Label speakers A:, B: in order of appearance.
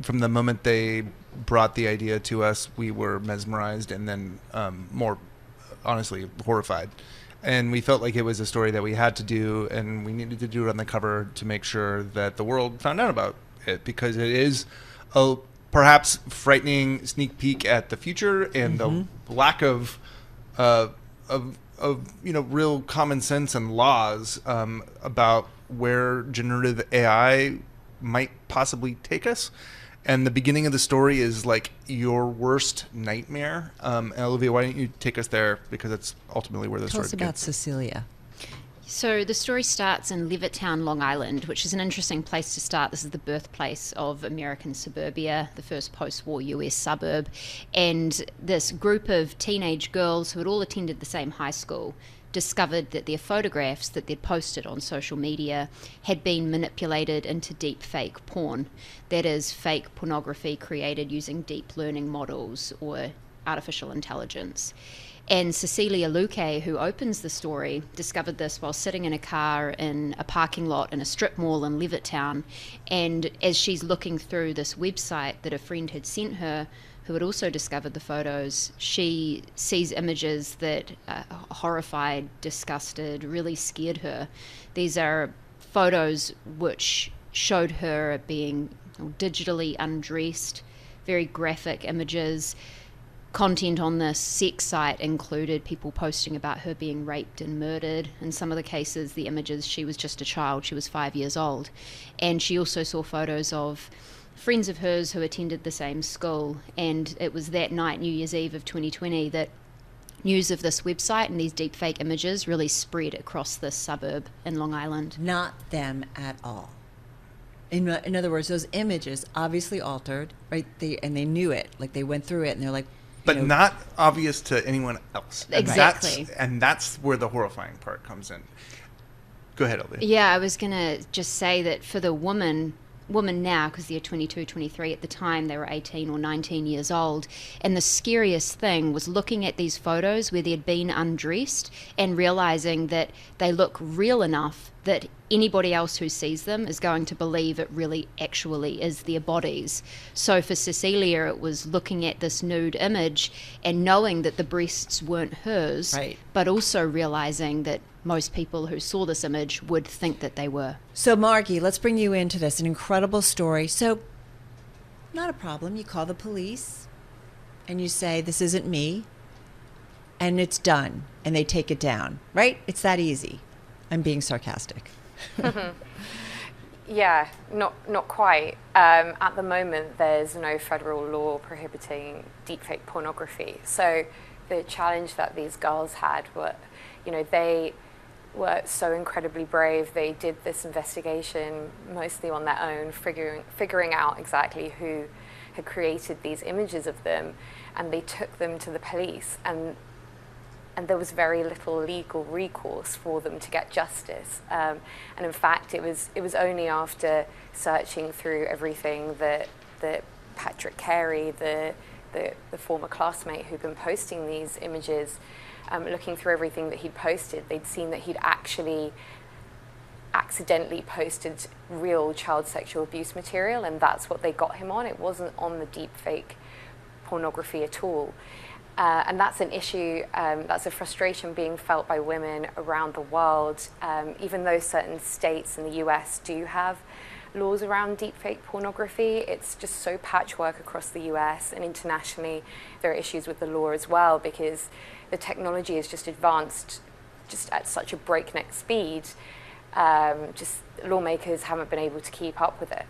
A: from the moment they brought the idea to us, we were mesmerized and then more honestly horrified. And we felt like it was a story that we had to do, and we needed to do it on the cover to make sure that the world found out about it, because it is a perhaps frightening sneak peek at the future and the lack of real common sense and laws about where generative AI might possibly take us. And the beginning of the story is like your worst nightmare. Olivia, why don't you take us there, because it's ultimately where the story begins.
B: Tell us about Cecilia.
C: So the story starts in Levittown, Long Island, which is an interesting place to start. This is the birthplace of American suburbia, the first post-war US suburb. And this group of teenage girls who had all attended the same high school discovered that their photographs that they'd posted on social media had been manipulated into deepfake porn. That is, fake pornography created using deep learning models or artificial intelligence. And Cecilia Luque, who opens the story, discovered this while sitting in a car in a parking lot in a strip mall in Levittown. And as she's looking through this website that a friend had sent her, who had also discovered the photos, she sees images that horrified, disgusted, really scared her. These are photos which showed her being digitally undressed, very graphic images. Content on this sex site included people posting about her being raped and murdered. In some of the cases, the images, she was just a child, she was 5 years old. And she also saw photos of friends of hers who attended the same school. And it was that night, New Year's Eve of 2020, that news of this website and these deepfake images really spread across this suburb in Long Island.
B: Not them at all. In other words, those images obviously altered, right? And they knew it. Like, they went through it and they're like,
A: but not obvious to anyone else.
C: Exactly.
A: And that's where the horrifying part comes in. Go ahead, Olivia.
C: Yeah, I was going to just say that for the woman now, because they're 22, 23, at the time they were 18 or 19 years old, and the scariest thing was looking at these photos where they'd been undressed and realizing that they look real enough that anybody else who sees them is going to believe it really actually is their bodies. So for Cecilia, it was looking at this nude image and knowing that the breasts weren't hers,
B: right,
C: but also realizing that most people who saw this image would think that they were.
B: So Margi, let's bring you into this, an incredible story. So, not a problem. You call the police and you say, this isn't me, and it's done, and they take it down, right? It's that easy. I'm being sarcastic.
D: Yeah, not quite. At the moment, there's no federal law prohibiting deepfake pornography. So the challenge that these girls had were, they were so incredibly brave. They did this investigation mostly on their own, figuring out exactly who had created these images of them, and they took them to the police, and there was very little legal recourse for them to get justice. And in fact, it was only after searching through everything that Patrick Carey, the former classmate who'd been posting these images, looking through everything that he'd posted, they'd seen that he'd actually accidentally posted real child sexual abuse material, and that's what they got him on. It wasn't on the deepfake pornography at all. And that's an issue, that's a frustration being felt by women around the world, even though certain states in the US do have laws around deepfake pornography. It's just so patchwork across the US, and internationally there are issues with the law as well, because the technology is just advanced just at such a breakneck speed. Just lawmakers haven't been able to keep up with it.